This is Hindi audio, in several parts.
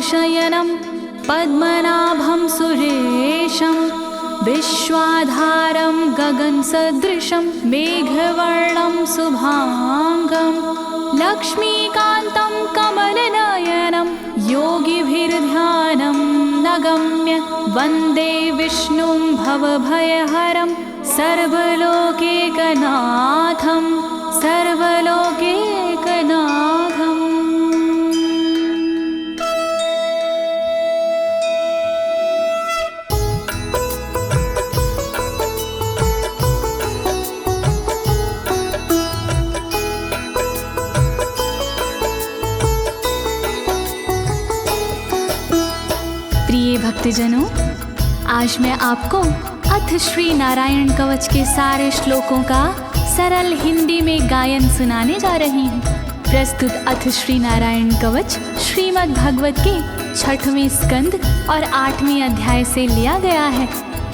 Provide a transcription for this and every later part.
शयनं पद्मनाभं सुरेशं विश्वाधारं गगनसदृशं मेघवर्णं शुभांगं लक्ष्मीकान्तं कमलनयनं योगिभिर्ध्यानं नगम्य वन्दे विष्णुं भवभयहरं सर्वलोकैकनाथं सर्वलोकैकनाथम्। प्रिय भक्तजनों, आज मैं आपको अथ श्री नारायण कवच के सारे श्लोकों का सरल हिंदी में गायन सुनाने जा रही हूँ। प्रस्तुत अथ श्री नारायण कवच श्रीमद् भागवत के 6वें स्कंद और 8वें अध्याय से लिया गया है।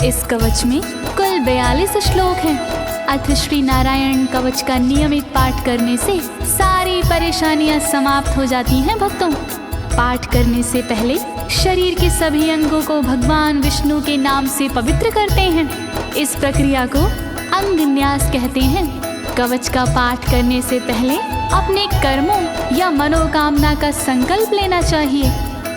इस कवच में कुल 42 श्लोक हैं। अथ श्री नारायण कवच का नियमित पाठ करने से सारी परेशानियां समाप्त हो जाती हैं। भक्तों, पाठ करने से पहले शरीर के सभी अंगों को भगवान विष्णु के नाम से पवित्र करते हैं। इस प्रक्रिया को अंग न्यास कहते हैं। कवच का पाठ करने से पहले अपने कर्मों या मनोकामना का संकल्प लेना चाहिए।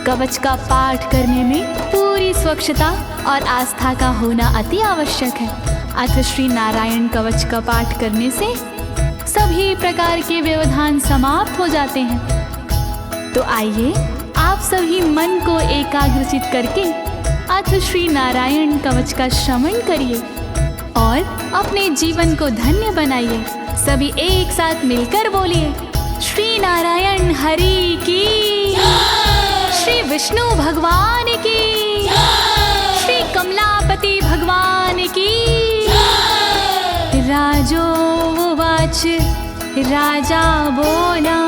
कवच का पाठ करने में पूरी स्वच्छता और आस्था का होना अति आवश्यक है। अथ श्री नारायण कवच का पाठ करने से सभी प्रकार के व्यवधान समाप्त हो जाते हैं। तो आइए आप सभी मन को एकाग्रचित करके अथ श्री नारायण कवच का श्रवण करिए और अपने जीवन को धन्य बनाइए। सभी एक साथ मिलकर बोलिए, श्री नारायण हरि की, श्री विष्णु भगवान की, श्री कमलापति भगवान की। राजोवाच, राजा बोला,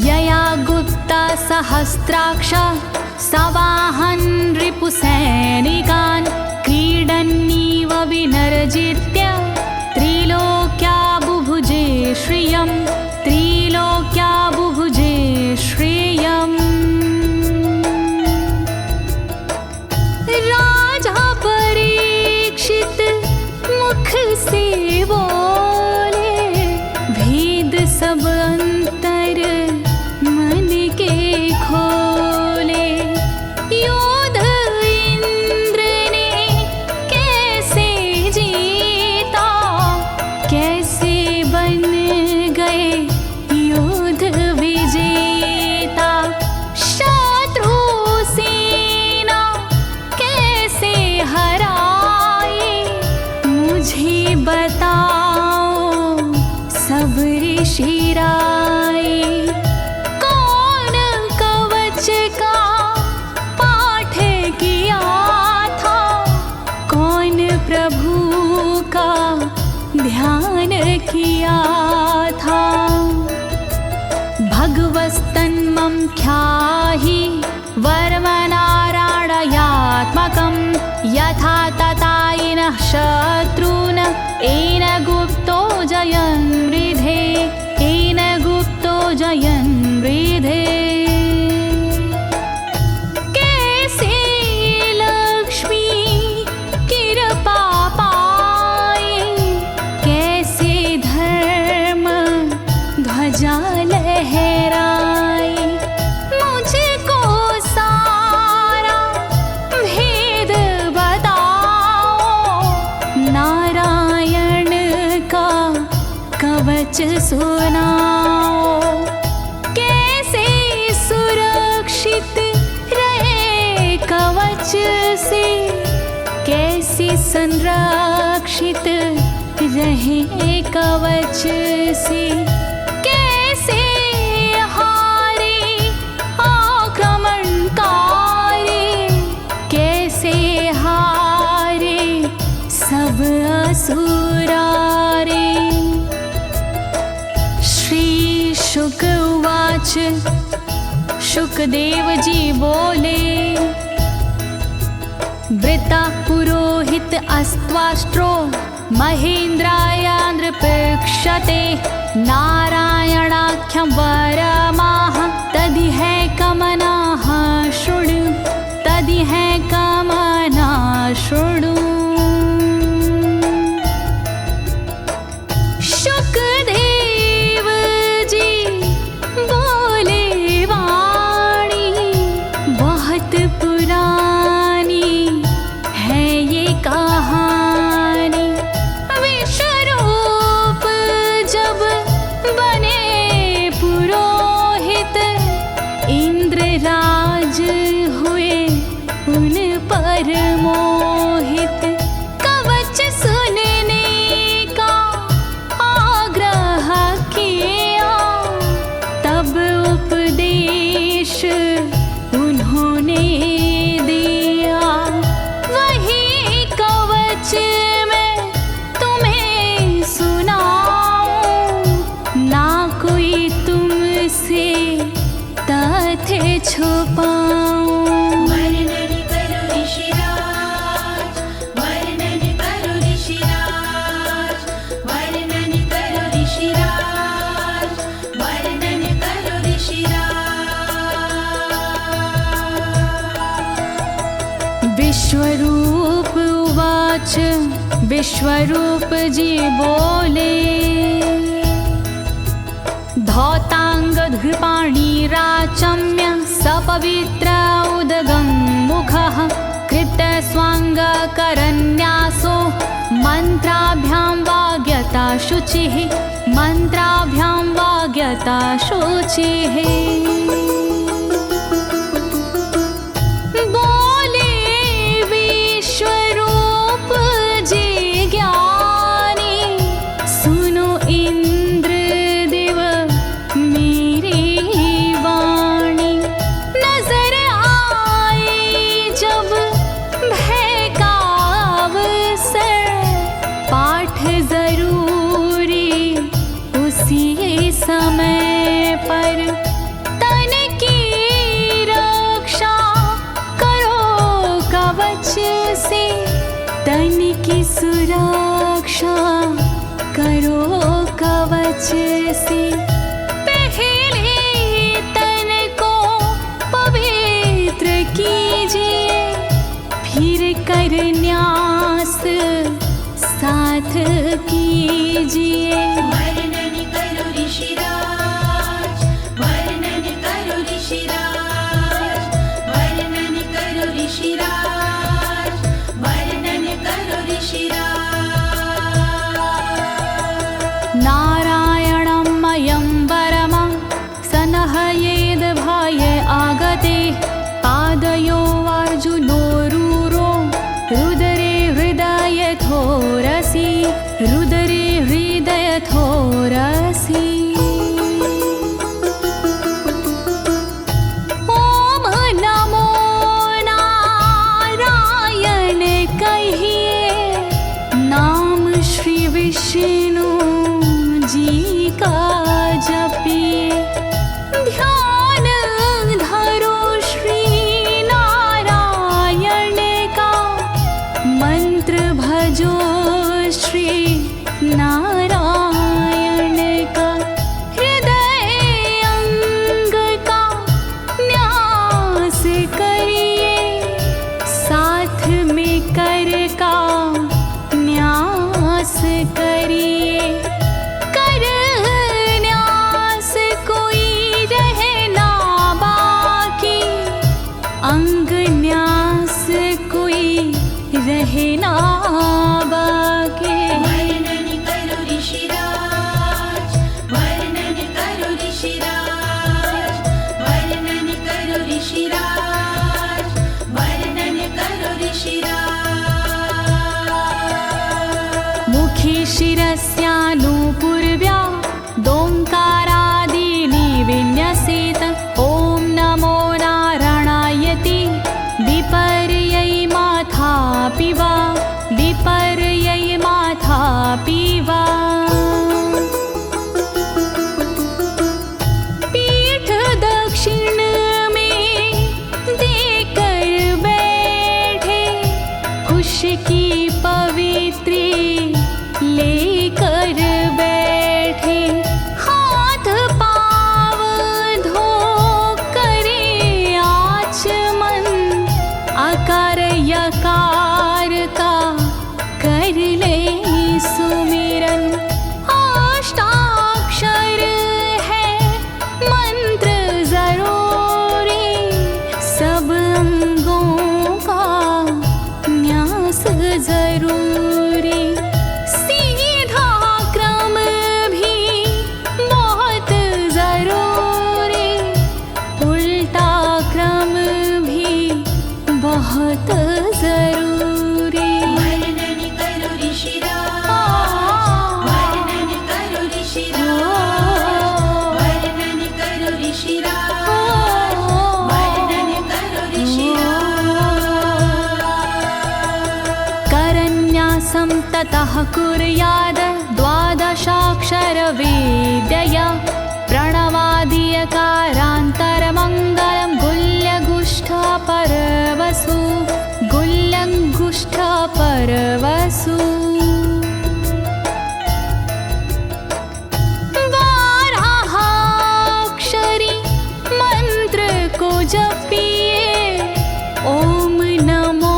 यया गुप्ता सहस्राक्ष सवाहन रिपुसैनिकान् क्रीडन्नीव विनर्जित्य त्रिलोक्या बुभुजे श्रियं, त्रिलोक्या बुभुजे श्रियम्। राजा परीक्षित मुख से बोले, भेद सब अंतर मन के खोले। योद्ध इंद्र ने कैसे जीता, कैसे बन गए योद्ध विजेता। शत्रु सेना कैसे हराए, मुझे बताओ सब ऋषि राय। कौन कवच का पाठ किया था, कौन प्रभु का ध्यान किया था। भगवस्तन्मं ख्याहि वर्मनारायणात्मकं यथा तथा येन शत्रून् येन गुप्तो जयन् मृधे, येन गुप्तो जयन् मृधे। कैसे लक्ष्मी कृपा पाए, कैसे धर्म ध्वजा लहराए। मुझको सारा भेद बताओ, नारायण का कवच सुनाओ। कैसे सुरक्षित रहे कवच से, कैसे संरक्षित रहे कवच से। कैसे हारे आक्रमणकारी, कैसे हारे सब असुरारे। श्री शुक उवाच, शुकदेव जी बोले, वृता पुरोहित अस्त्वाष्ट्रो महेन्द्राय नृपक्षते नारायणाख्यं वरमाह तदिह कमनाः शृणु तदिह कमना शृणु। शुकदेव जी बोले वाणी बहुत पुरानी है ये कहानी। विश्वरूप जब बने पुरोहित इंद्रराज हुए उन पर मोहित। कवच सुनने का आग्रह किया तब उपदेश उन्होंने दिया। वही कवच मैं तुम्हें सुनाऊं ना कोई तुमसे तथ्य छुपाऊं। वर्णन करो ऋषिराज, वर्णन करो ऋषिराज, वर्णन करो ऋषिराज, वर्णन करो ऋषिराज। विश्वरूप उवाच विश्वरूप जी बोले। धौताङ्गधृपाणिराचम्य सपवित्र उदगं मुखः कृतस्वाङ्गकरन्यासो मन्त्राभ्यां वाग्यता शुचिः मन्त्राभ्यां वाग्यता शुचिः। बोले विश्वरूप जी ज्ञानी सुनो इंद्रदेव मेरी वाणी। नजर आई जब भय का अवसर पाठ जरूरी उसी समय पर। तन की रक्षा करो कवच से तन की सुरक्षा करो कवच से। पहले तन को पवित्र कीजिए फिर कर न्यास साथ कीजिए। वर्णन करो ऋषिराज, वर्णन करो ऋषिराज, वर्णन करो ऋषिराज, वर्णन करो ऋषिराज। नारायणं मयं वरमं सनहयेद भाये आगते। पादयो अर्जुनोरूरो रुदरे हृदयथोरसि रुदरे हृदयथोरसि। ओम नमो नारायण कहिए नाम श्री विष्णु जी का जपिए। ध्यान धरो श्री नारायण का मंत्र भजो श्री नारायण का। हृदय अंग का न्यास करिए साथ में कर का न्यास करिए। कर न्यास कोई रहना बाकी अंग न्यास कोई रहना बाकी। वर्णन करो ऋषिराज, वर्णन करो ऋषिराज, वर्णन करो ऋषिराज, वर्णन करो ऋषिराज। मुखी शिरस्यानुपूर्व्या दोङ्कारादीनि विन्यसेत। ॐ नमो नारायणेति विपर्यै माथापि वा विपर्यै माथापि वा। पीठ दक्षिण में देकर बैठे खुश की पवित्री लेकर बैठे। ततः कुर्याद द्वादशाक्षरविद्यया प्रणवादियकारान्तरमङ्गलं गुल्यगुष्ठपरवसु गुल्यगुष्ठपरवसु बारहाक्षरी मंत्र को जपिए ओम नमो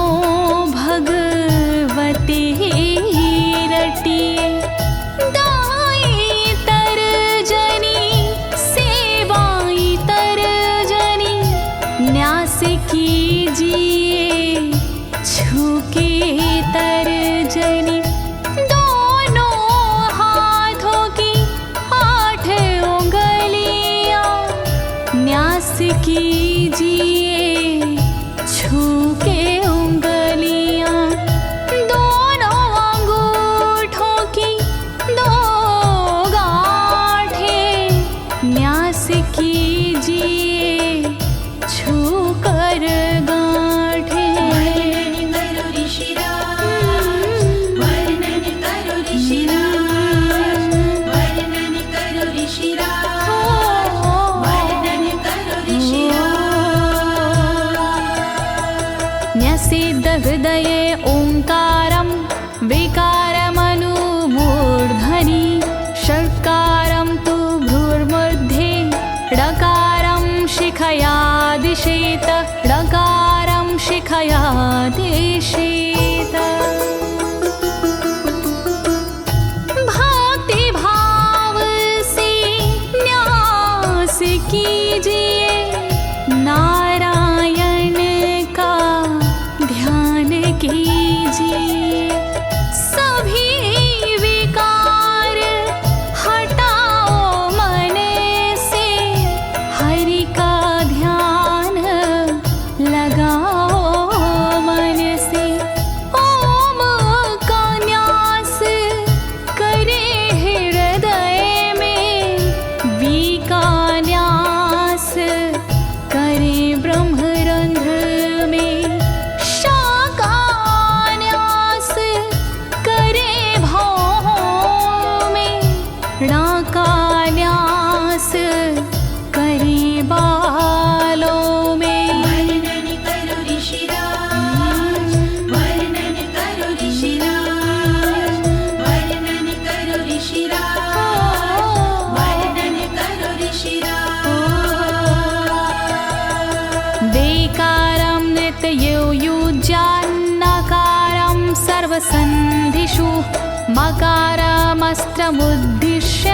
भगवते रटिए दाई तरजनी सेवाई तरजनी न्यास कीजिए छूके तरजनी दोनों हाथों की 8 उंगलियां न्यास कीजिए छूके उंगलियां दोनों अंगूठों की 2 गांठें न्यास कीजिए छूकर गांठें। वर्णन करो ऋषिराज, वर्णन करो ऋषिराज, वर्णन करो ऋषिराज, वर्णन करो ऋषिराज। न्यसेद हृदये ओंकारं विकारमनुमूर्धनि षट्कारं तु भ्रूर्मध्ये ड़कारं शिखया दिशेत ड़कारं शिखया दिशेत। भक्ति भाव से न्यास कीजिए नारायण का ध्यान कीजिए सभी विकार हटाओ मन से हरि का ध्यान लगाओ मन से ओम का न्यास करे हृदय में वी का न्यास करे ब्रह्मरंध्र में शा का न्यास करे भौहों में णा का न्यास करे बालों में। वर्णन करो ऋषिराज, वर्णन करो ऋषिराज, वर्णन करो ऋषिराज, वर्णन करो ऋषिराज। देकारं नित्ययुज्यान्नकारं सर्वसन्धिषु मकारमस्त्रमुद्दिश्य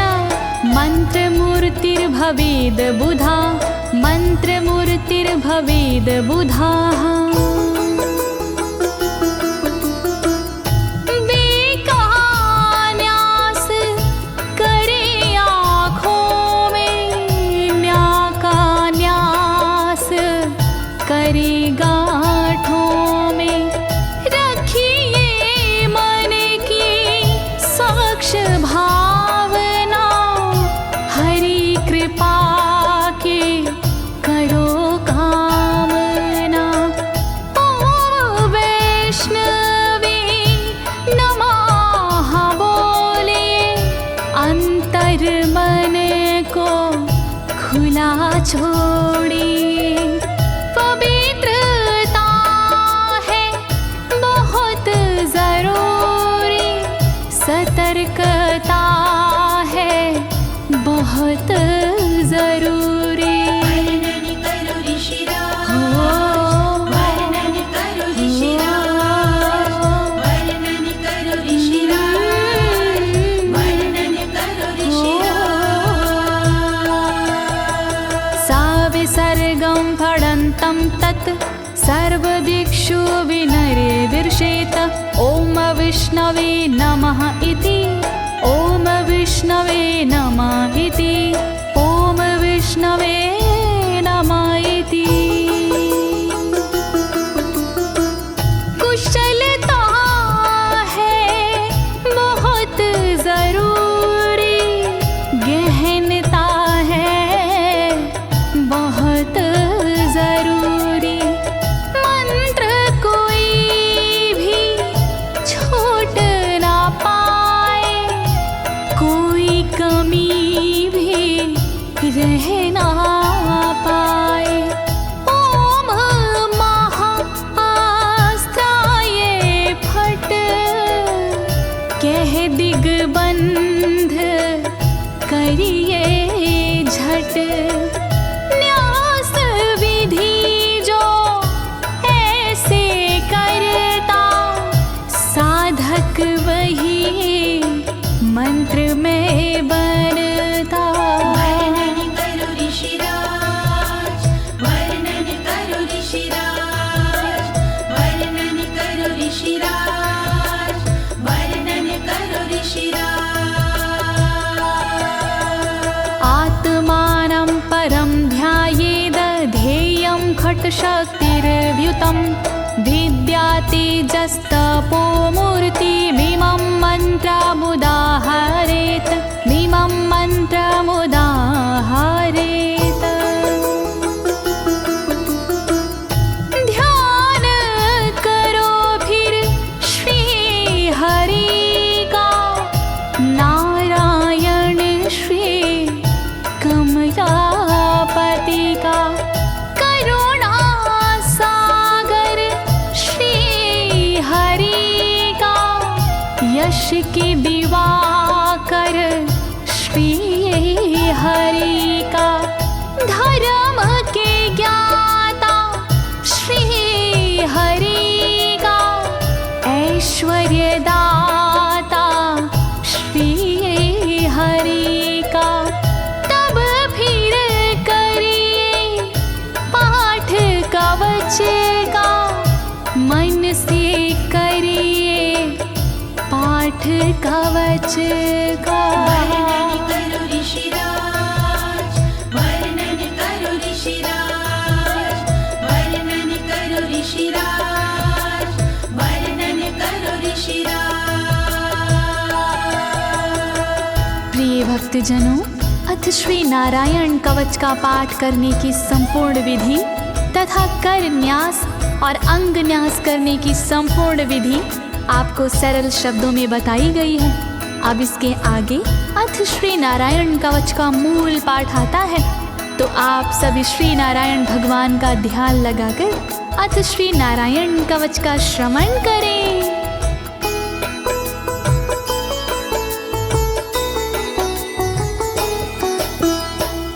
मन्त्रमूर्तिर्भवेद् बुधा मन्त्रमूर्तिर्भवेद् बुधाः। न्यास करे आँखों में न्या का न्यास करे गांठों में रखिए मन की साक्ष भावना हरि कृपा के करो कामना। ओम वैष्णवे नमः बोले अंतर मन को खुला छोड़िए पवित्रता है बहुत जरूरी सतर्कता है बहुत जरूरी। वर्णन करो ऋषिराज, वर्णन करो ऋषिराज, वर्णन करो ऋषिराज, वर्णन करो ऋषिराज। सा विसर्गं फडन्तं तत् सर्वदिक्षु विनिर्दिशेत ओम विष्णवे नमः इति ओम विष्णवे नमः इति ओम विष्णवे नमः इति। कुशलता है बहुत जरूरी गहनता है बहुत जरूरी मंत्र कोई भी छोट ना कह ना पाए। ओम महाअस्त्राय फट, कह दिग्बंध करिए झट। न्यास विधि जो ऐसे करता, साधक वही मंत्र में बनता। वर्णन करो ऋषिराज, वर्णन करो ऋषिराज, वर्णन करो ऋषिराज, वर्णन करो ऋषिराज। आत्मानं परं ध्यायेद ध्येयं खट्शक्तिर्व्युतं। विद्या तेजस्तपो मूर्तिमिमं मन्त्रमुदाहरेत्, मिमं मन्त्रमुदाहरेत्। ध्यान करो फिर श्री हरि का, नारायण श्री कमलापति का। करुणा सागर श्री हरि का, यश के दिवाकर श्री हरि का। धर्म के ज्ञाता श्री हरि का, ऐश्वर्य दाता श्री हरि का। तब फिर करिए पाठ कवच का, मन से करिए पाठ कवच का। वर्णन करो ऋषिराज, वर्णन करो ऋषिराज, वर्णन करो ऋषिराज, वर्णन करो ऋषिराज। प्रिय भक्तजनों, अथ श्री नारायण कवच का पाठ करने की संपूर्ण विधि तथा कर न्यास और अंग न्यास करने की संपूर्ण विधि आपको सरल शब्दों में बताई गई है। अब इसके आगे अथ श्री नारायण कवच का मूल पाठ आता है, तो आप सभी श्री नारायण भगवान का ध्यान लगाकर अथ श्री नारायण कवच का श्रवण करें।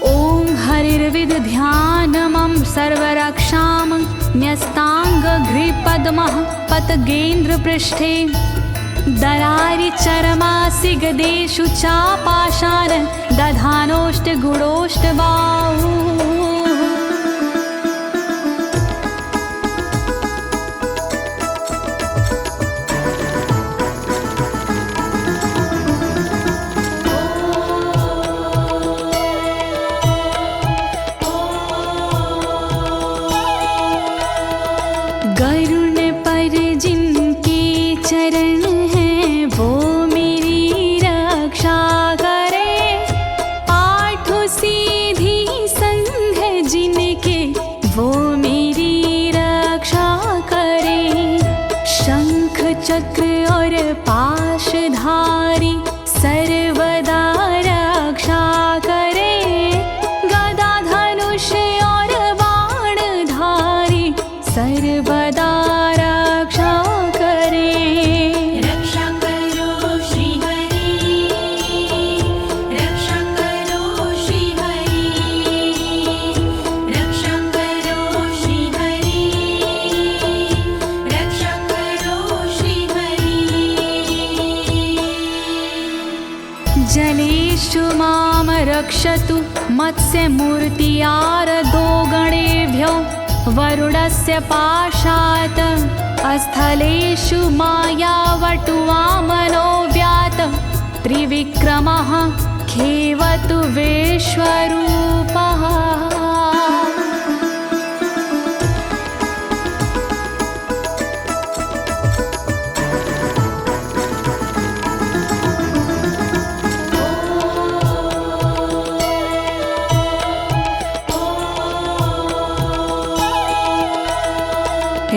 ओम हरिर्विद ध्यानमं सर्वरक्षां न्यस्तांगघ्रिपद्मः पतगेन्द्र पृष्ठे। दरारि चरमासि गदेषु चापाशान दधानोष्टगुणोष्टबाहु। गरुण पर जिनके चरण हैं वो मेरी रक्षा करे। आठों सीधी संग जिनके वो मेरी रक्षा करे। शंख चक्र और पाशधारी सर्वदा रक्षा करे। गदा धनुष और बाणधारी सर्वदा रक्षा करे। रक्षा करो श्री हरि, रक्षा करो श्री हरि, रक्षा करो श्री हरि, रक्षा करो श्री हरि। जलेषु मां रक्षतु मत्स्यमूर्तियारदो गणेभ्यो। वरुणस्य पाशात् स्थलेषु मायावटुवामनो व्यात। त्रिविक्रमः खेवतु विश्वरूपः।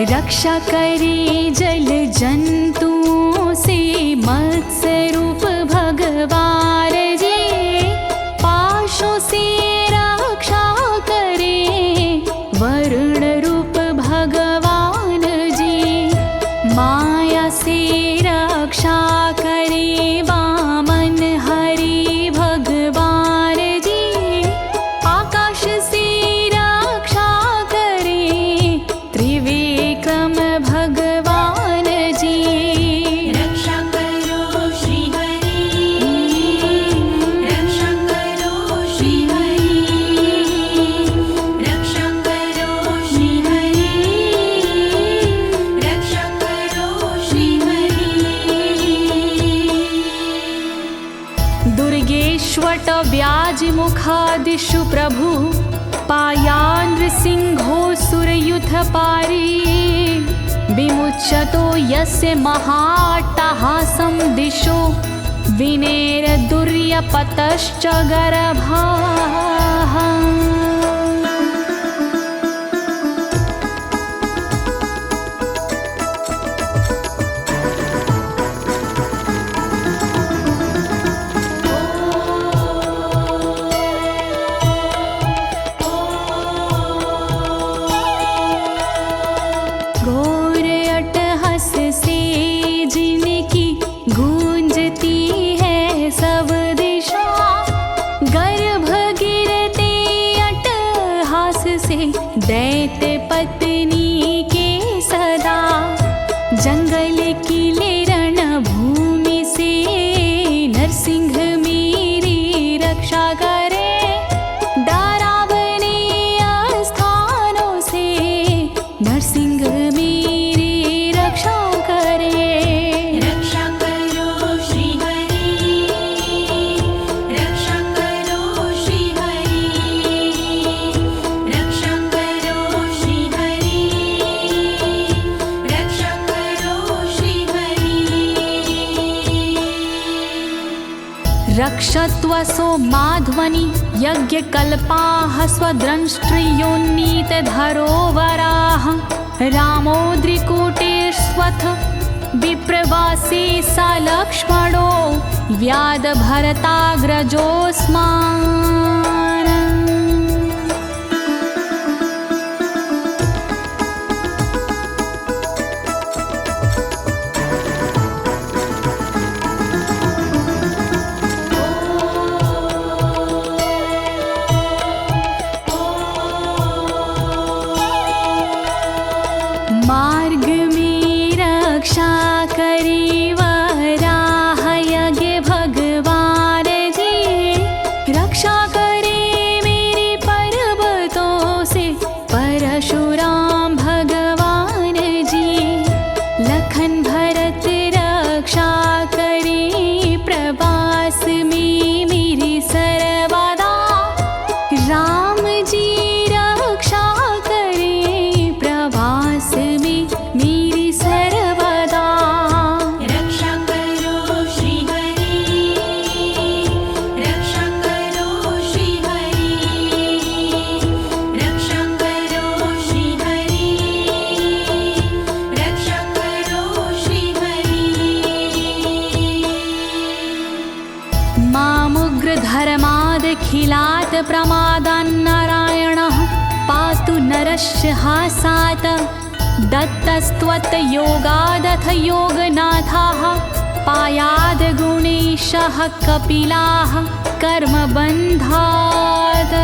रक्षा करे जल जंतुओं से मत्स्य रूप भगवान जी। पाशों से दिशु प्रभु पायानृसिंहोऽसुरयुथपारी विमुच्यतो यस्य महाट्टहासं दिशो विनेरदुर्यपतश्च गर्भाः। दैत्य पत्नी के सदा जंगल किले रणभूमि से नरसिंह मेरी रक्षा करे। डरावने स्थानों से नरसिंह मेरी रक्षा करे। रक्षा करो श्री हरि, रक्षा करो श्री हरि, रक्षा करो श्री हरि, रक्षा करो श्री हरि। रक्षत्वसो माध्वनि यज्ञकल्पाः स्वद्रंष्ट्रियोन्नीतधरोवराः रामोद्रिकूटेष्वथ विप्रवासी स लक्ष्मणो व्याधभरताग्रजोऽस्मान्। मार्ग में रक्षा करी वराह यज्ञ भगवान जी, रक्षा करे मेरे पर्वतों से परशुराम भगवान जी। लखन भरत रक्षा करे प्रवास में मेरी सर्वदा, राम जी रक्षा करे प्रवास में मेरी सर्वदा। रक्षा करो श्री हरि, रक्षा करो श्री हरि, रक्षा करो श्री हरि, रक्षा करो श्री हरि। मामुग्रधर्मादखिलात् प्रमादान्नारायणः पातु नरस्य हासात्। दत्तस्त्वत्योगादथ योगनाथाः पायाद् गुणेशः कपिलाः कर्मबन्धात्।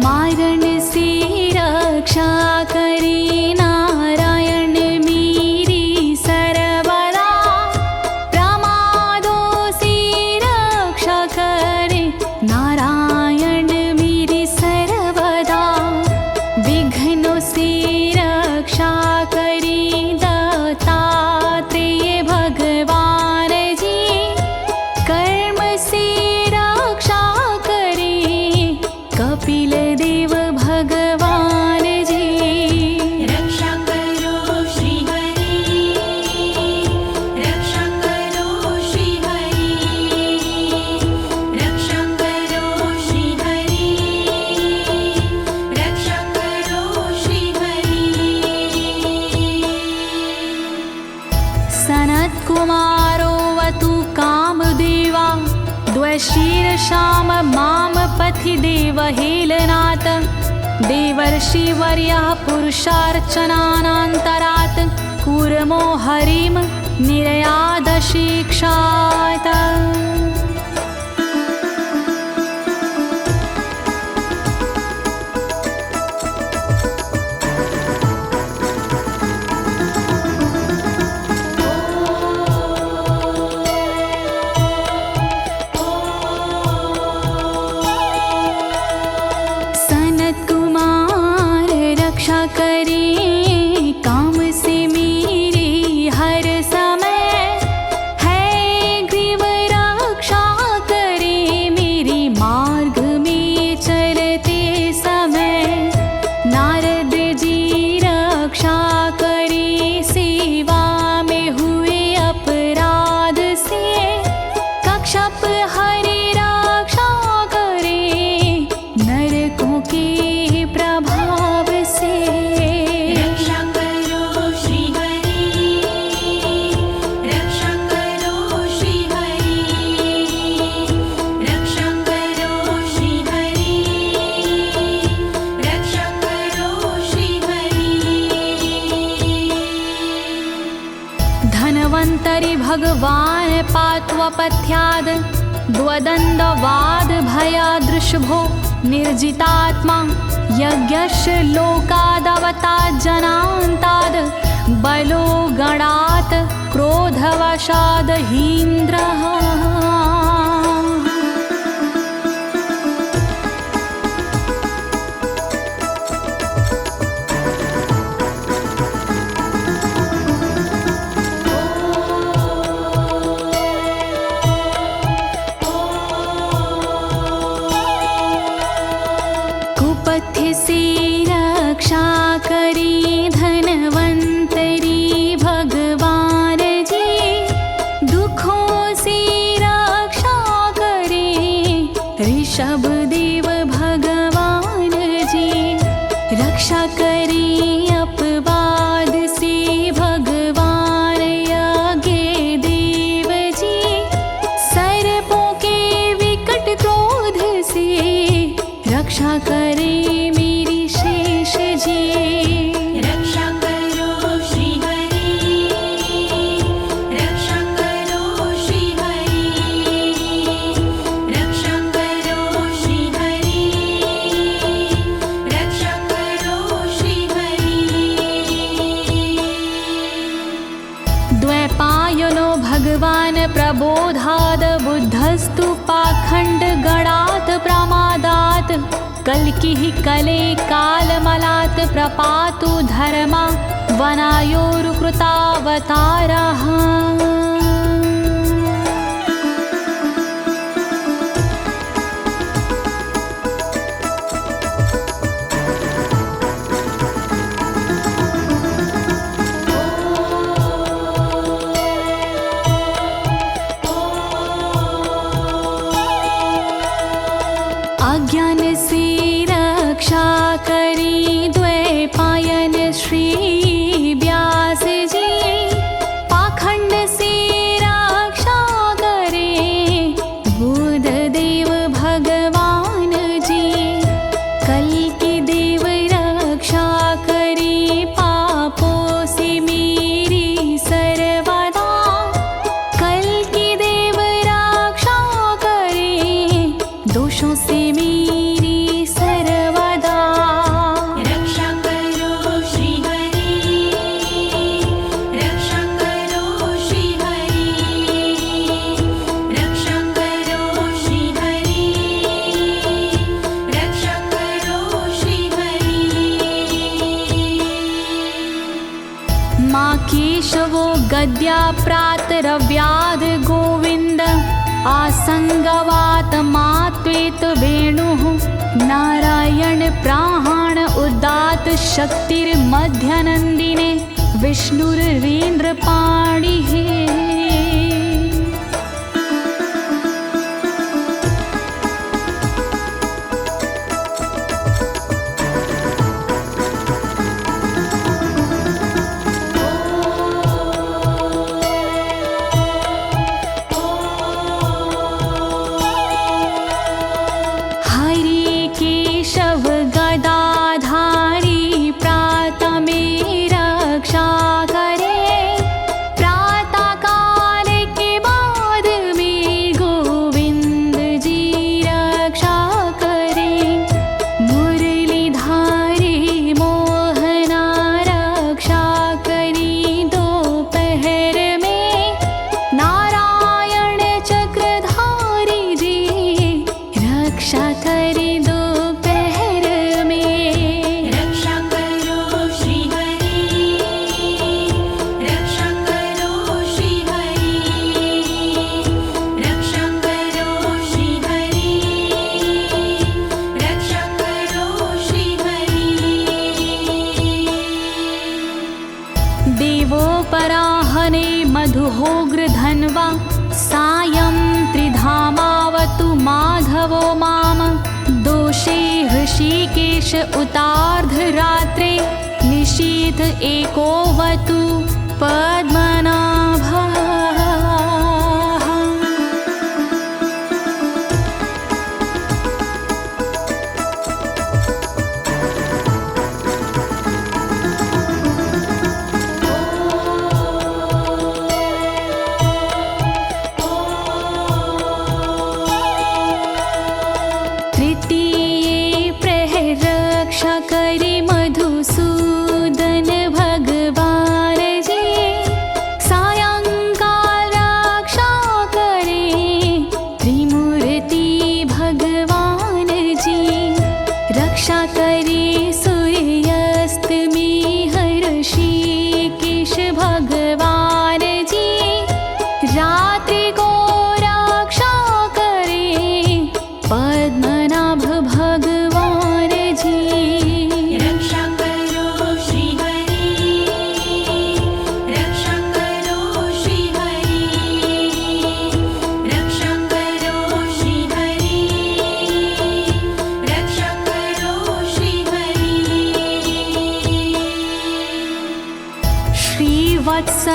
मारण से रक्षा करे नारायण मेरी सर्वदा, प्रमादों से रक्षा करे नारायण मेरी सर्वदा। विघ्नों से रक्षा करे दत्तात्रेय भगवान जी, कर्म से रक्षा करे कपिल देव भगवान जी। रक्षा करो श्री हरि, रक्षा करो श्री हरि, रक्षा करो श्री हरि, रक्षा करो श्री हरि। सनत्कुमारोऽवतु कामदेवा द्वशीर्षाम माम पथि देवहेलनात्। देवर्षिवर्यः पुरुषार्चनानन्तरात् कूर्मो हरिं निर्यादशिक्षात्। भगवान् पात्वपथ्याद् द्वदण्डवाद भयादृशभो निर्जितात्मा यज्ञस्य लोकादवतात् जनान्ताद् बलो गणात् क्रोधवशाद् हीन्द्रः। कुपथ्य से रक्षा करी धनवंतरी भगवान जी, दुखों से रक्षा करे ऋषभ देव भगवान जी। रक्षा करे अपवाद से भगवान यज्ञ देव जी, सर्पों के विकट क्रोध से रक्षा करे मेरी शेष जी। रक्षा करो श्री हरि, रक्षा करो श्री हरि, रक्षा करो श्री हरि, रक्षा करो श्री हरि। द्वैपायनो भगवान् प्रबोधाद् बुद्धस्तु पाखण्ड गणात् प्रमादात् कल्किः कले कालमलात् प्रपातु धर्मा वनायोरुकृतावतारः। अज्ञान से रक्षा करी द्वैपायन श्री व्यास जी, पाखंड से रक्षा करे बुध देव भगवान जी। कल्कि देव रक्षा करी पापों से मेरी सर्वदा, कल्कि देव रक्षा करे दोषों से मेरी सर्वदा। रक्षा करो श्री हरि, रक्षा करो श्री हरि, रक्षा करो श्री हरि, रक्षा करो श्री हरि। माँ केशवो गद्या प्रातरव्याद गोविन्द, आसंगवात मात्वेत वेणुः नारायण प्राण उदात शक्तिर्मध्यनन्दिने विष्णुरेन्द्रपाणिः। हरि केशव गदाधारी प्रातमे रक्षा करे, प्रातः काल के बाद में गोविंद जी रक्षा करे। मुरलीधारी मोहना रक्षा करी दोपहर में, नारायण चक्रधारी जी रक्षा करे दोपहर में। रक्षा करो श्री हरि, रक्षा करो श्री हरि, रक्षा करो श्री हरि, रक्षा करो श्री हरि। देवोपराहने मधुहोग्र धन्वा, सायं त्रिधामावतु माधवो माम। दोषे ऋषिकेश उतार्धरात्रे, निशीथ एकोवतु पद्मनाभः।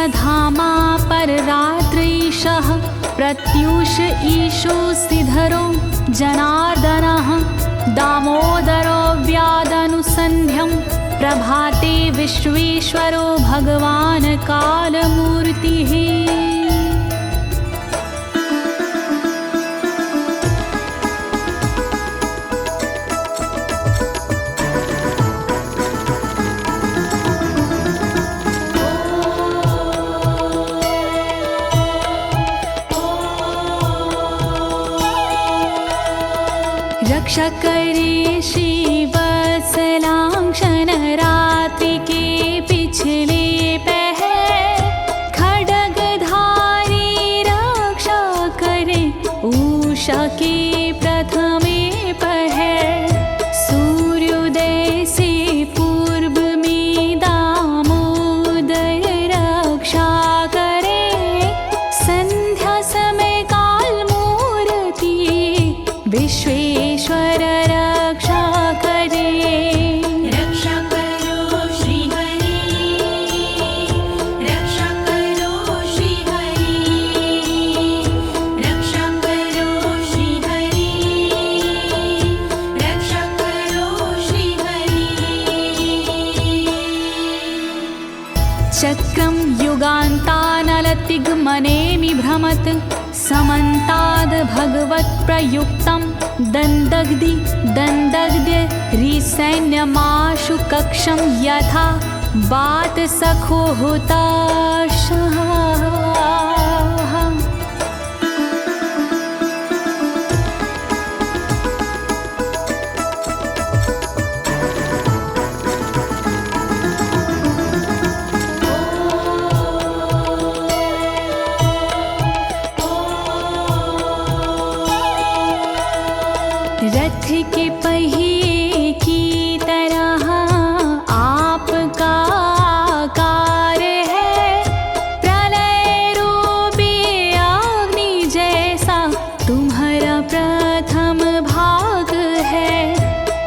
धामा पर रात्रीशः प्रत्यूष ईशो सिधरो जनार्दनः दामोदरो व्यादनुसन्ध्यं प्रभाते विश्वेश्वरो भगवान् कालमूर्तिः। रक्षा करे श्रीवत्सलांक्षण रात्रि के पिछले पहर खड्गधारी रक्षा करे उषा के प्रथमे पहर सूर्योदय से पूर्व में दामोदर रक्षा करे संध्या समय काल मूर्ति विश्वेश्वर रक्षा करे। रक्षा करो श्री हरि, रक्षा करो श्री हरि, रक्षा करो श्री हरि, रक्षा करो श्री हरि। चक्रं युगान्तानलतिग्मनेमि भ्रमत् समन्ताद् भगवत्प्रयुक्तं दन्दग्ध्य रिसैन्यमाशु कक्षं यथा वातसखो हुताशः। रथ के पहिए की तरह आपका आकार है, प्रलय रूपी अग्नि जैसा तुम्हारा प्रथम भाग है।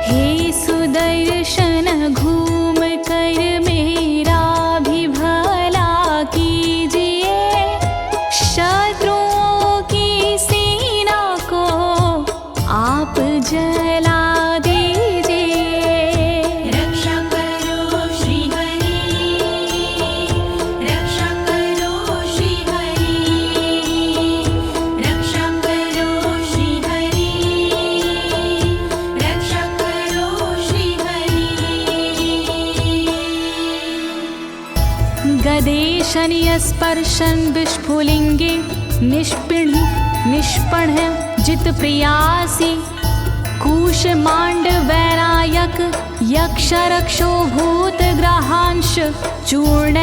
हे सुदर्शन घूम कर मेरा भी भला कीजिए, शत्रुओं की सेना को आप जला दीजिए। रक्षा करो श्री हरि, रक्षा करो श्री हरि, रक्षा करो श्री हरि, रक्षा करो श्री हरि। गदेशनीय स्पर्शन विस्फुलिंगे निष्पण जित प्रियासी कुश मांड वैरायक यक्ष रक्षो भूत ग्रहांश चूर्ण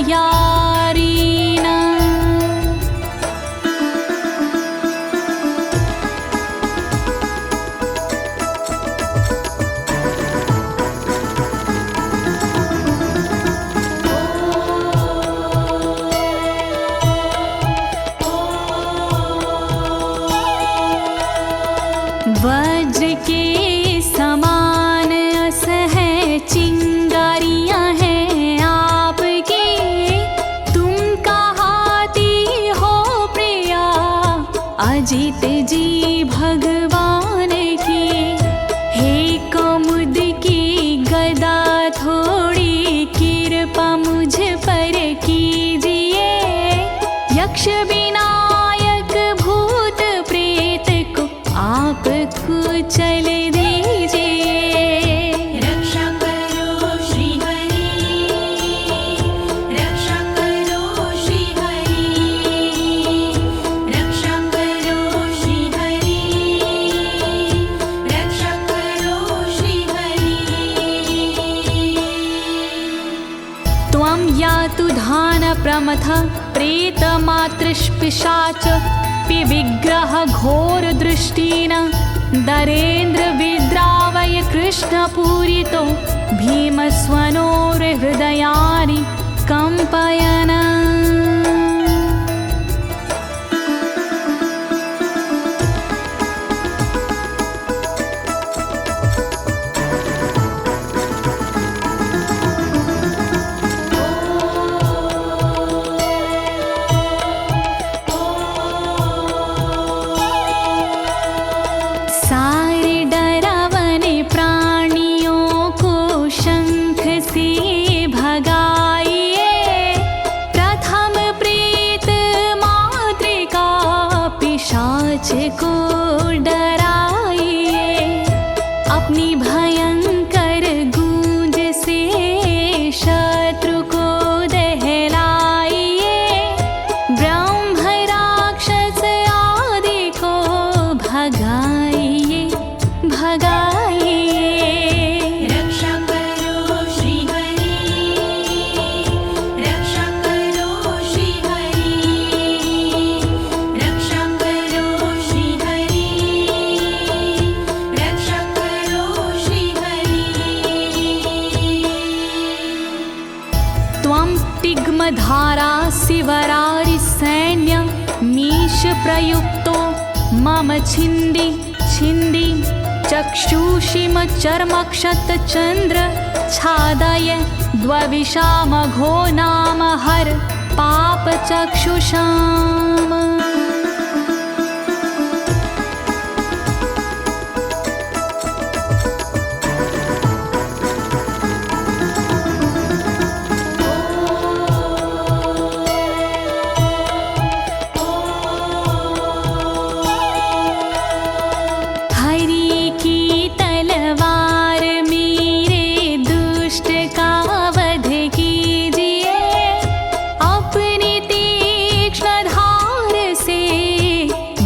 यारीना। वज्र के समान असह चिंगारियां हैं आपकी, तुम कहाती हो प्रिया अजित जी भगवान की। हे कमुद की गदा थोड़ी कृपा मुझ पर कीजिए, यक्ष विनायक भूत प्रेत को आप कुचल दीजिए। रक्षा करो श्री हरि, रक्षा करो श्री हरि, रक्षा करो श्री हरि, रक्षा करो श्री हरि। त्वं यातु धान प्रमथ प्रेत मातृपिशाच विग्रह घोर दृष्टिन दरेन्द्र विद्रावय कृष्ण पूरितो भीमस्वनोर हृदयानि कंपयन। भगाइए भगाइए। रक्षा करो श्री हरि, रक्षा करो श्री हरि, रक्षा करो श्री हरि, रक्षा करो श्री हरि। त्वं तिग्मधारा शिवरारि सैन्य मीश प्रयुक्तो मम छिन्दी छिन्दी चक्षुषीम चर्मक्षतचन्द्र छादय द्वविषामघो नाम हर पापचक्षुषाम्।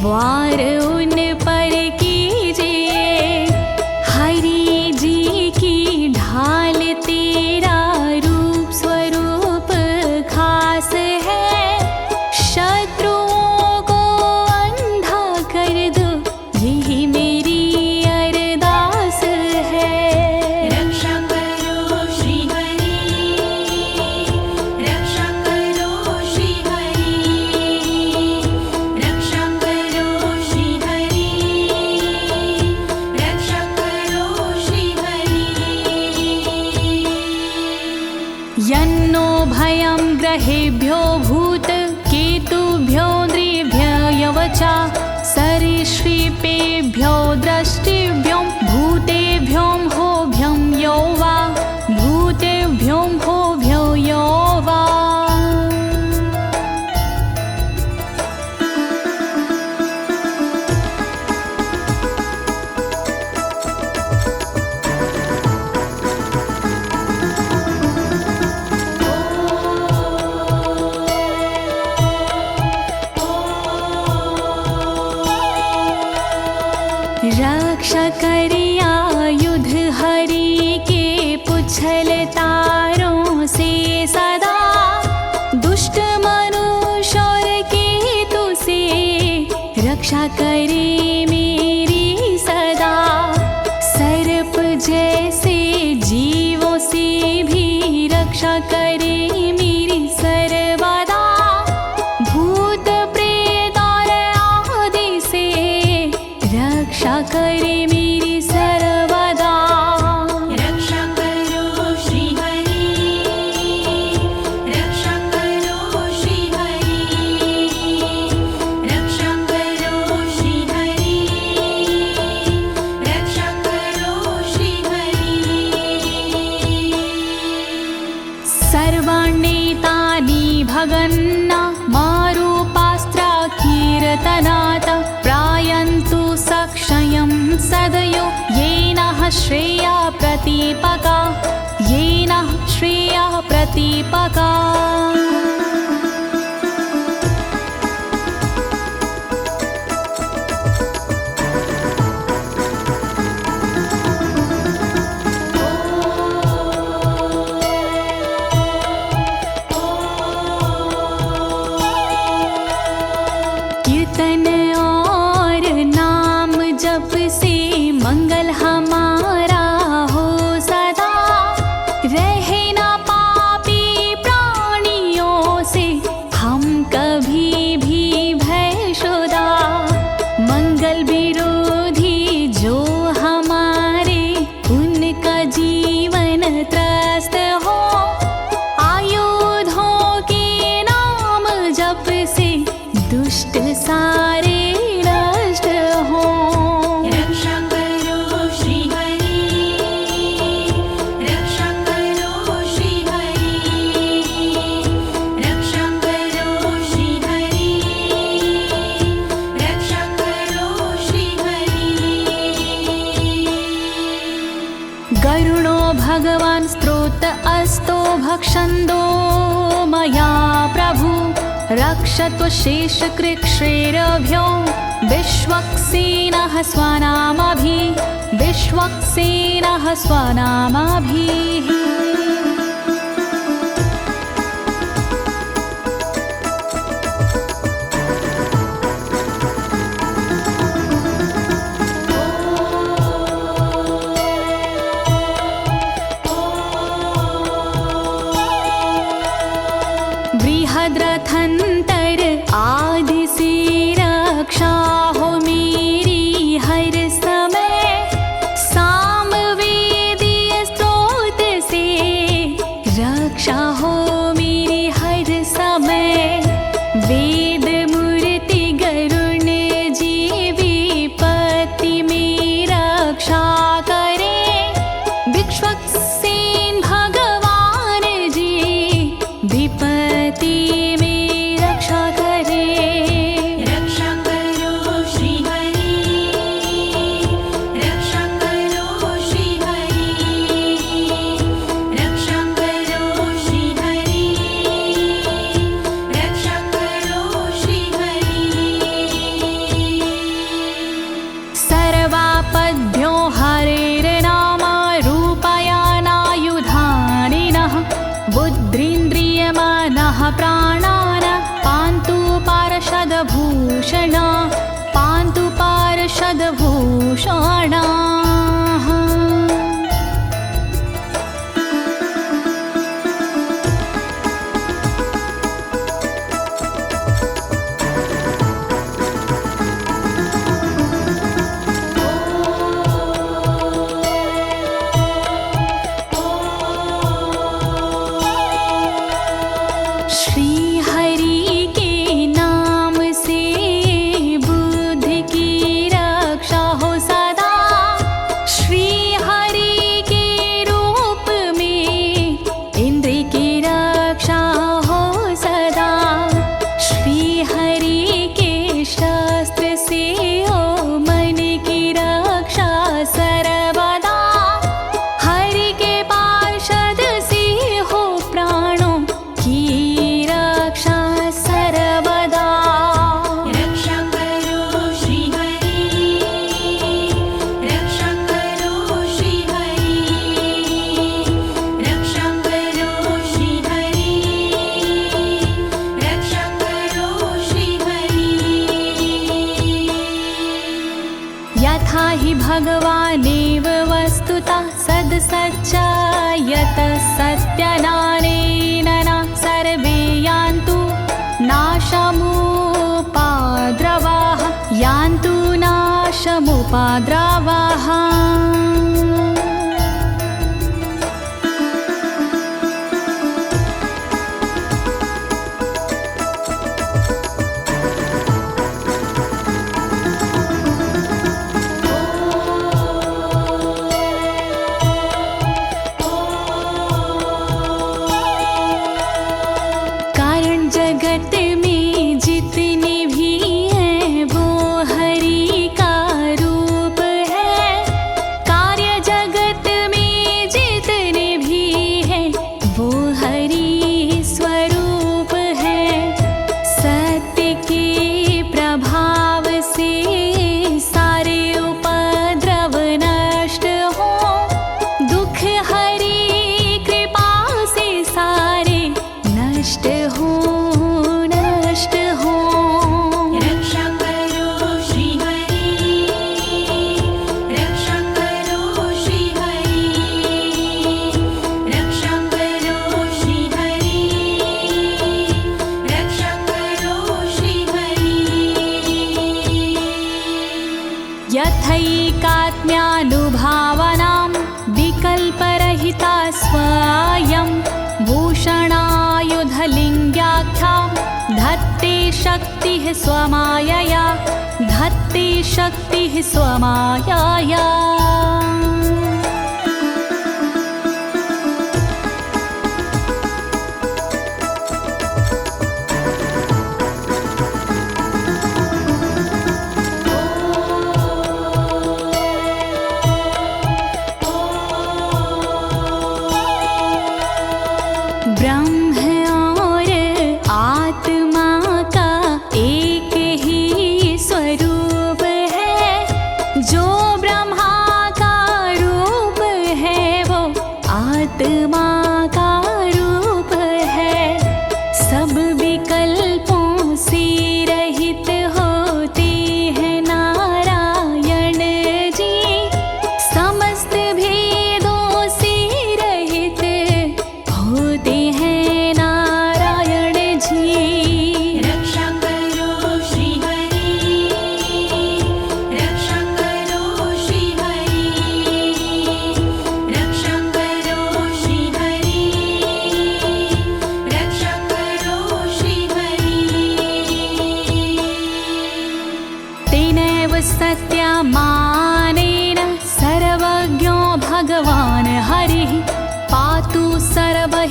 वार उन पर कीजिए, हरि जी की ढाल तेरा रूप स्वरूप खास है, शत्रुओं को अंधा कर दो यही मेरी अरदास है। रक्षा करो श्री हरि, रक्षा करो श्री हरि, रक्षा करो श्री हरि, रक्षा करो श्री हरि। यन्नो भयं ग्रहेभ्यो भूत केतुभ्यो नृभ्ययवचा सरीसृपेभ्यो दृष्टिभ्यो भूतेभ्यो होभ्यं यो वा भूतेभ्यो होभ्यो यो वा। रक्षा करिया युद्ध हरि के पुछल तारों से सदा, दुष्ट मनुष्य और केतु से रक्षा करे मेरी सदा। सर्प जैसे जीवों से भी रक्षा करे मेरी सर्वदा, भूत प्रेत और आदि से रक्षा करे मेरी सर्वदा। रक्षा करो श्री हरि, रक्षा करो श्री हरि, रक्षा करो श्री हरि, रक्षा करो श्री हरि। सर्वाण्येतानि भगन्ना मारूपास्त्रा कीर्तनात् प्रायन्तु सक्षयं सदयो येन श्रेया प्रतीपका, येन श्रेया प्रतीपका। कीर्तन और नाम जप से मंगल हमारा हो सदा, रहे ना पापी प्राणियों से हम कभी भी भयशुदा। मंगल विरोधी जो हमारे उनका जीवन त्रस्त हो, आयुधों के नाम जप से दुष्ट सारे नष्ट हो। रक्षा करो श्री हरि, रक्षा करो श्री हरि, रक्षा करो श्री हरि, रक्षा करो श्री हरि। गरुणो भगवान् स्तोत्र अस्तो भक्षन्दो मया प्रभु, रक्षत्व शेषकृच्छ्रेरभ्यो विश्वक्सेनः स्वनामभिः बृहद्रथंतर आदि से रक्षा हो मेरी हर समय, सामवेदीय स्रोत से रक्षा हो मेरी हर समय। वेद मूर्ति गरुण जी विपत्ति में रक्षा करे, विश्वक्सेन भगवान जी विपत्ति में रक्षा करे। रक्षा करो श्री हरि, रक्षा करो श्री हरि, रक्षा करो श्री हरि, रक्षा करो श्री हरि। सर्वापद्भ्यो हरेर्नाम रूपयानायुधानिनः, बुद्धिन्द्रियमनः प्राणान् पान्तु पार्षदभूषण, पान्तु पार्षदभूषणाः। श्री हरि के नाम से बुद्धि की रक्षा हो सदा, श्री हरि के रूप में इंद्रिय की रक्षा हो सदा, श्री हरि के शस्त्र से हो मन की रक्षा सर्वदा, हरि के पार्षद से हो प्राणों की रक्षा सर्वदा। रक्षा करो श्री हरि, रक्षा करो श्री हरि, रक्षा करो श्री हरि, रक्षा करो श्री हरि। यथा हि भगवानेव वस्तुतः सद्सच्चायतः सत्यनानेन न सर्वे यान्तु नाशमुपाद्रवाः, यान्तु नाशमुपाद्रवाः। कारण जगत में जितने भी हैं वो हरि का रूप है, कार्य जगत में जितने भी हैं वो हरि स्वरूप है। सत्य के प्रभाव से सारे उपद्रव नष्ट हो, दुख हरि कृपा से सारे नष्ट हो, नष्ट हो। रक्षा करो श्री हरि, रक्षा करो श्री हरि, रक्षा करो श्री हरि, रक्षा करो श्री हरि। यथैकात्म्यानुभावनां विकल्परहिता स्वयं भूषणायुधलिङ्ग्याख्या, धत्ते शक्तिः स्वमायया, धत्ते शक्तिः स्वमायया। ब्रह्म और आत्मा का एक ही स्वरूप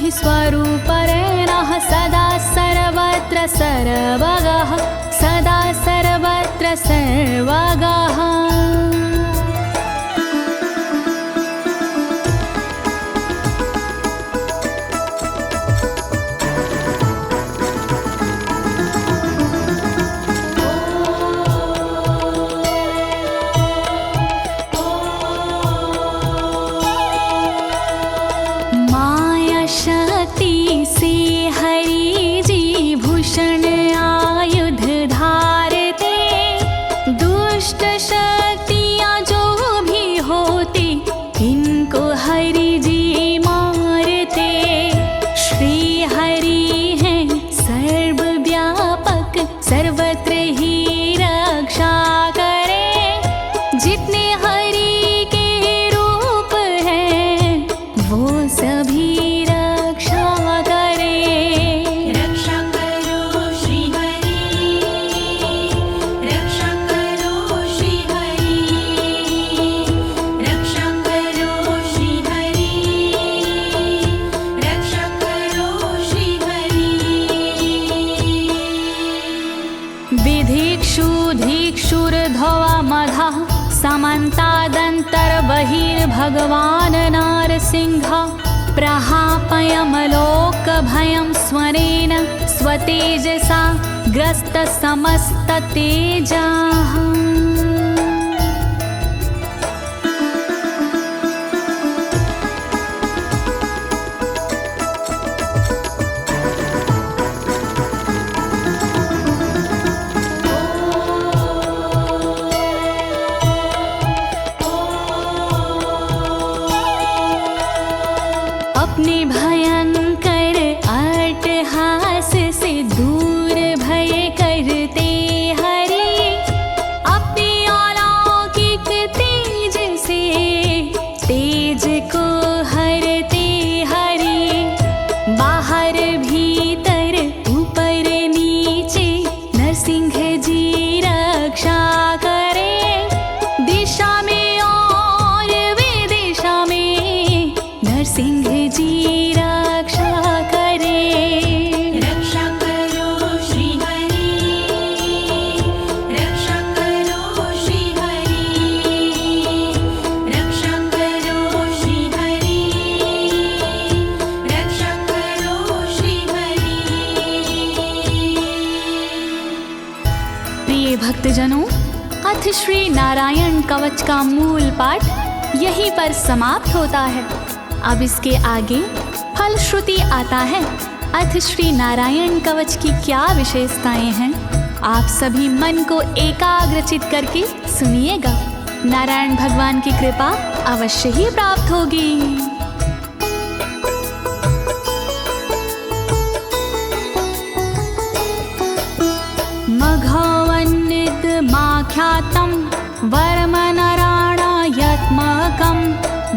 हि स्वरूपरेणः सदा सर्वत्र सर्वगः सदा सर्वत्र सर्वगः। समन्तादन्तर्बहिर्भगवान् नारसिंहः प्रहापयमलोकभयं स्वरेण स्वतेजसा ग्रस्तसमस्ततेजाः। अपने भयंकर अट्टहास से दूर भय करते हरि अपने अलौकिक तेज से तेज को हरते हरि बाहर भीतर ऊपर नीचे नरसिंह जी रक्षा करे दिशा में और विदिशा में नरसिंह जी रक्षा करे। रक्षा करो श्री हरि रक्षा करो श्री हरि रक्षा करो श्री हरि रक्षा करो श्री हरि। प्रिय भक्तजनों, अथ श्री नारायण कवच का मूल पाठ यहीं पर समाप्त होता है। अब इसके आगे फलश्रुति आता है। अथ श्री नारायण कवच की क्या विशेषताएं हैं, आप सभी मन को एकाग्रचित करके सुनिएगा। नारायण भगवान की कृपा अवश्य ही प्राप्त होगी। मघवन्नित माख्यातं वर्मनराणायत्मकं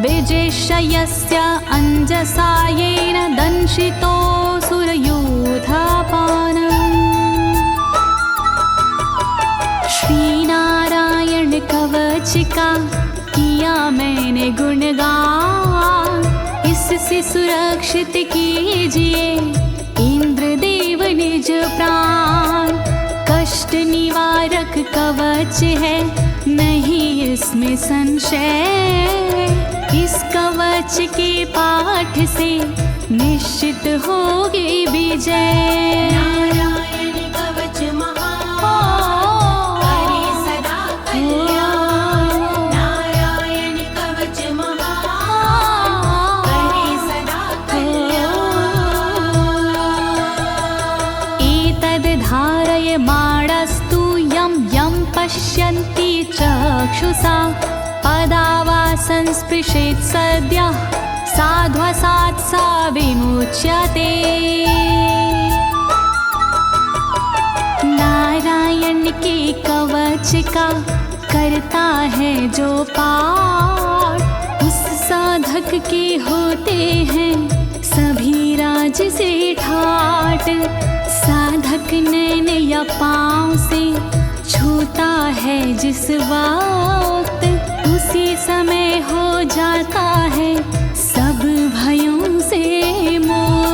विजेशयस्य अंजसायेन दंशितोऽसुरयूथपानम्। श्री नारायण कवच का किया मैंने गुणगान, इससे सुरक्षित कीजिए इंद्रदेव निज प्राण। कष्ट निवारक कवच है नहीं इसमें संशय, इस कवच के पाठ से निश्चित होगी विजय। नारायण कवच महान करे सदा कल्याण नारायण कवच महान करे सदा कल्याण। एतद् धारय माणस्तु यं यं पश्यन्ति चक्षुषा पदावा संस्पृशेत् सद्यः साध्वसात् सा विमुच्यते। नारायण के कवच का करता है जो पाठ, उस साधक के होते हैं सभी राज से ठाट। साधक नैन या पाँव से छूता है जिस वक्त, उसी समय हो जाता है सब भयों से मुक्त।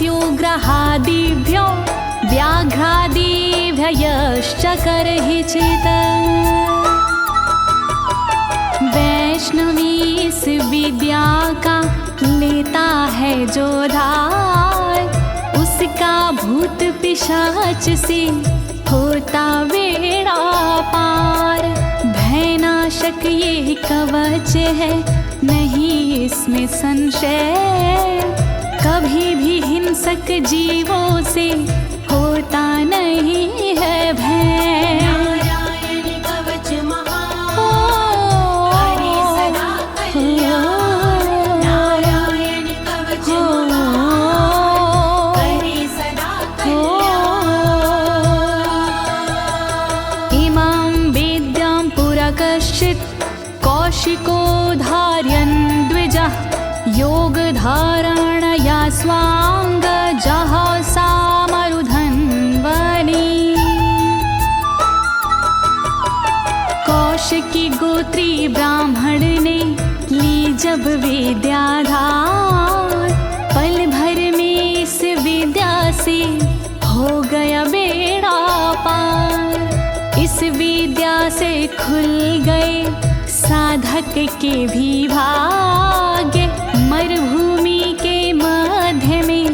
मत्स्योग्रहादिभ्यो व्याघ्रादिभ्यश्च करहि चित्। वैष्णवी इस विद्या का लेता है जो धार, उसका भूत पिशाच से होता बेड़ा पार। भयनाशक ये कवच है, नहीं इसमें संशय, कभी भी हिंसक जीवों से होता नहीं है भय। नारायण कवच महान, करे सदा कल्याण। नारायण कवच महान, करे सदा कल्याण। इमां विद्यां पुरा कश्चित् कौशिको धारयन् द्विजः, योगधारणया स्वांग जहसा मरुधन्वने। कौशिकी गोत्री ब्राह्मण ने ली जब विद्याधार, पल भर में इस विद्या से हो गया बेड़ा पार। इस विद्या से खुल गए साधक के भी भाग्य, मरुभूमि के मध्य में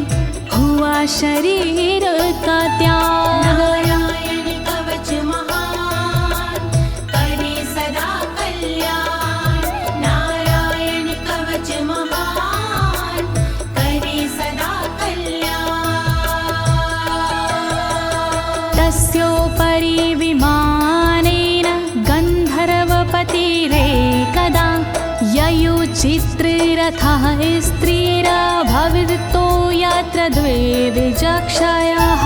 हुआ शरीर का त्याग। नारायण कवच महान, करे सदा कल्याण। नारायण कवच महान, करे सदा कल्याण। तस्योपरि विमानेन गन्धर्वपतिरेकदा, ययुचित्ररथः स्त्रीरभवितो यत्र द्वे विचक्षयः।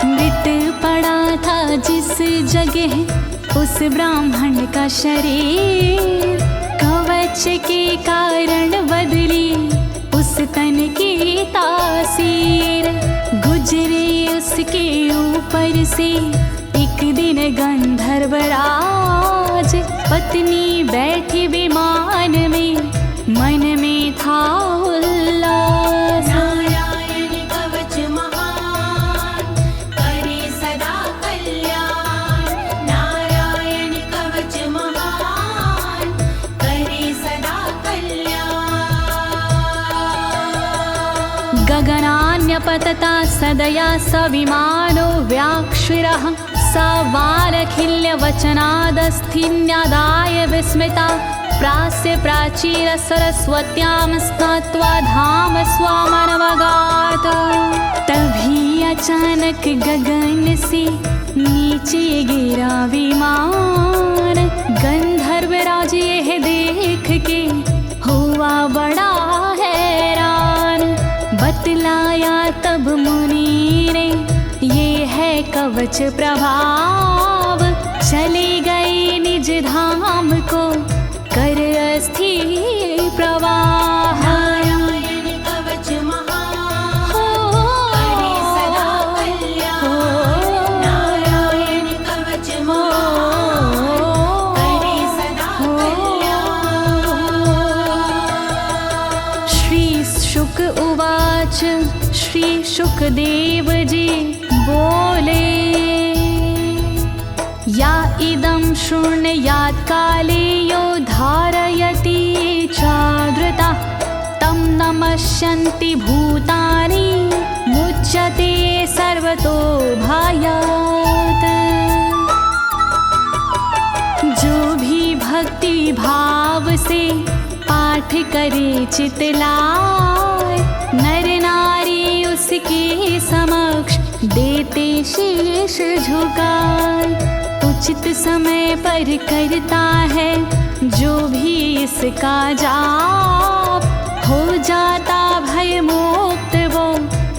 मृत पड़ा था जिस जगह उस ब्राह्मण का शरीर, कवच के कारण बदली उस तन की तासीर। गुजरे उसके ऊपर से एक दिन गंधर्वराज, पत्नी बैठी विमान में, मन में था उल्लास। नारायण कवच महान, करे सदा कल्याण। नारायण कवच महान, करे सदा कल्याण। गगनान्यपतता सदया स विमानो व्याक्षिरः, स वालखिल्यवचनादस्थिन्यादाय विस्मिता, प्रास्य प्राचीर सरस्वत्यां स्नात्वा धाम स्वामनवगात। तभी अचानक गगन से नीचे गिरा विमान, गंधर्वराज यह देख के हुआ बड़ा हैरान। बतलाया तब मुनि ने, ये है कवच प्रभाव, चले गए निज धाम को कर अस्थिर प्रवाह। नारायण कवच महान, करे सदा कल्याण। नारायण कवच महान, करे सदा कल्याण। श्री शुक उवाच, श्री शुकदेव जी बोले, या इदं शृणुयात् काले यो धारयति चादृता, तं नमस्यन्ति भूतानि मुच्यते सर्वतो भयात्। जो भी भक्ति भाव से पाठ करे चितलाय, नर नारी उसके समक्ष देते शीश झुकाए। उचित समय पर करता है जो भी इसका जाप, हो जाता भय मुक्त वो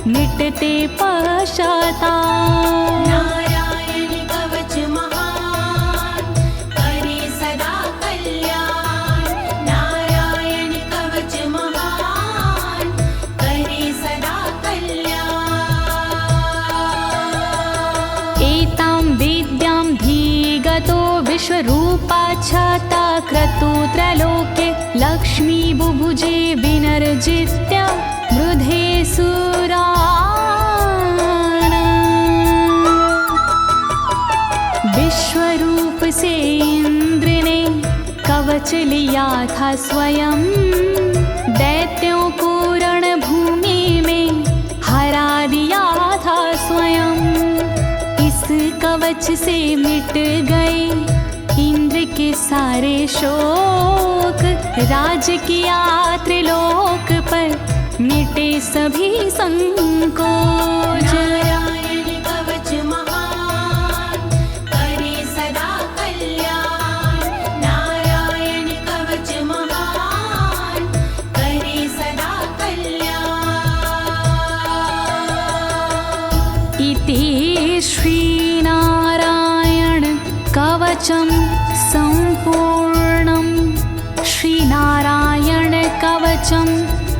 मिटते पश्चाताप। नारायण कवच महान, करे सदा कल्याण। नारायण कवच महान, करे सदा कल्याण। एतां विद्यां धीगतो विश्वरूपाच्छता क्रतु त्रलोके, लक्ष्मी बुभुजे विन पुनर्जित्य वृधे सुरान्। विश्वरूप से इंद्र ने कवच लिया था स्वयं, दैत्यों को रणभूमि में हरा दिया था स्वयं। इस कवच से मिट गए इंद्र के सारे शोक, राज किया त्रिलोक पर मिटे सभी संकोच। नारायण कवच महान करे सदा कल्याण। नारायण कवच महान करे सदा कल्याण। इति श्रीनारायण कवचं सम्पूर्णं। श्रीनारायण कवचं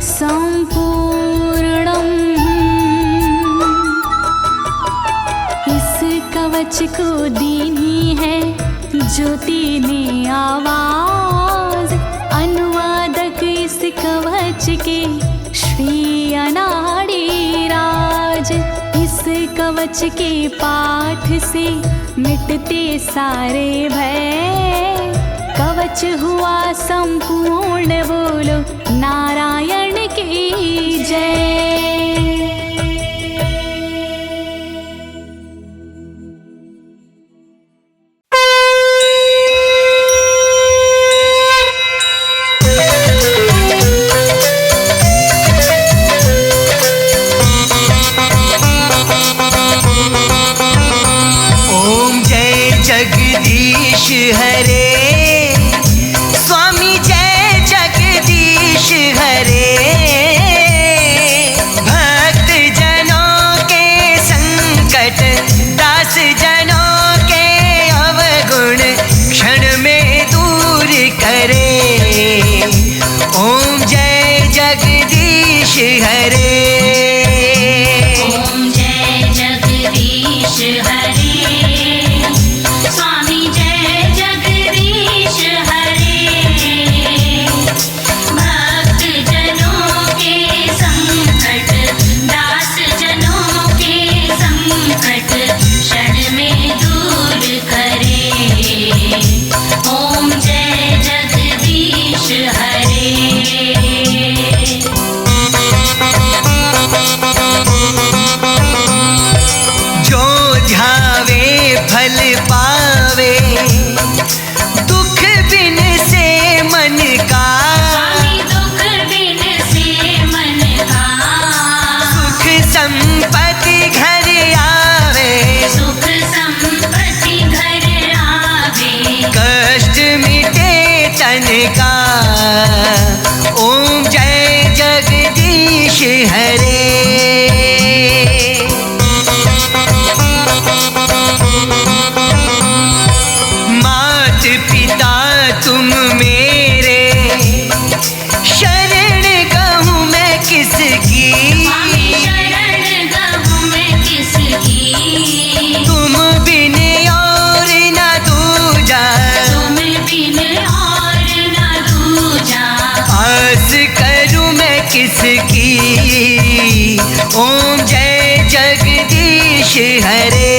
सम्पूर्णम्। इस कवच को दीनी है ज्योति ने आवाज, अनुवादक इस कवच के श्री अनाड़ी राज। इस कवच के पाठ से मिटते सारे भय, कवच हुआ संपूर्ण, बोलो नारायण की जय। ओम जय जगदीश हरे, स्वामी जय जगदीश हरे। भक्त जनों के संकट, दास जनों के अवगुण क्षण में दूर करे। ओम जय जगदीश हरे। ओम जय जगदीश हरे, स्वामी जय जगदीश हरे। भक्त जनों के संकट, दास जनों के संकट क्षण में दूर करे। ओम जय जगदीश हरे। जो ध्यावे फल पावे, दुख बिन से मन का। स्वामी दुख बिन से मन का, सुख संपत्ति घर आवे, सुख संपत्ति घर आवे। कष्ट मिटे तन का। ओम जय जगदीश हरे। मात पिता तुम मेरे, शरण गहूँ मैं किसकी। स्वामी शरण गहूँ मैं किसकी। तुम बिन और न दूजा, तुम बिन और न दूजा। आस करूँ मैं किसकी। ओम जय जगदीश हरे।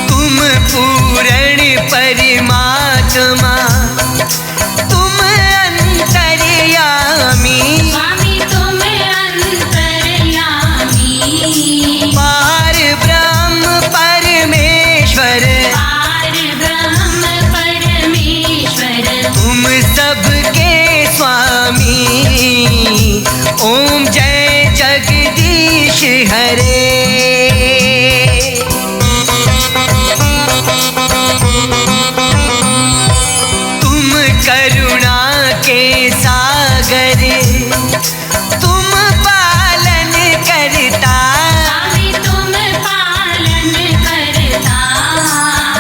तुम पूर्ण परमात्मा, तुम अंतर्यामी। स्वामी तुम अंतर्यामी। पार ब्रह्म परमेश्वर, पार ब्रह्म परमेश्वर। तुम सबके स्वामी। ओम जय जगदीश हरे। तुम करुणा के सागर, तुम पालन करता। स्वामी तुम पालन करता।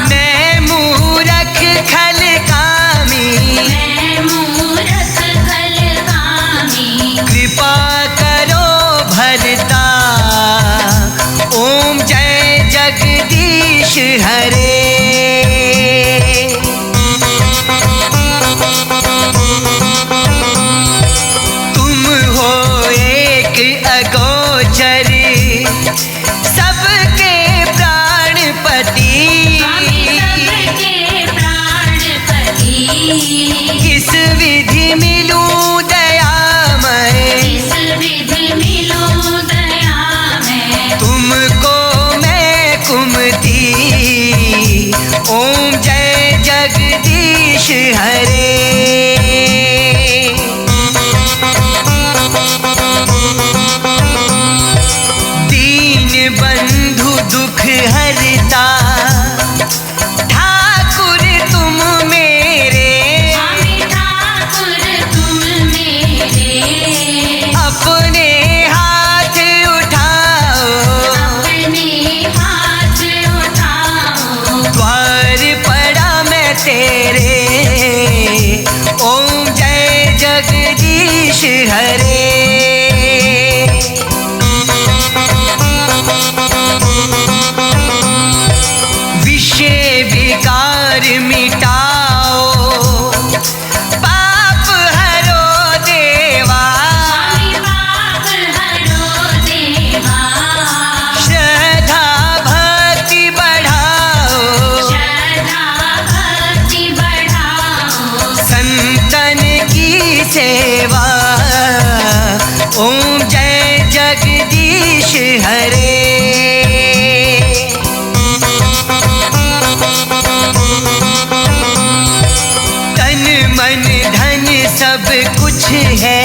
मैं मूरख खल कामी, मैं मूरख खल कामी। कृपा करो भरता। ओम जय जगदीश हरे। किस विधि मिलूं दयामय, किस विधि मिलूं दयामय, तुमको मैं कुमति। ओम जय जगदीश हरे। दीन बंधु दुख हरता, ठाकुर तुम मेरे। स्वामी ठाकुर तुम मेरे, अपने हाथ उठाओ, अपने हाथ उठाओ, द्वार पड़ा मैं तेरे। ओम जय जगदीश हरे। विषय विकार मिटाओ, पाप हरो देवा। स्वामी पाप हरो देवा, श्रद्धा भक्ति बढ़ाओ, श्रद्धा भक्ति बढ़ाओ, संतन की सेवा। ओम जय जगदीश हरे। तन मन धन सब कुछ है,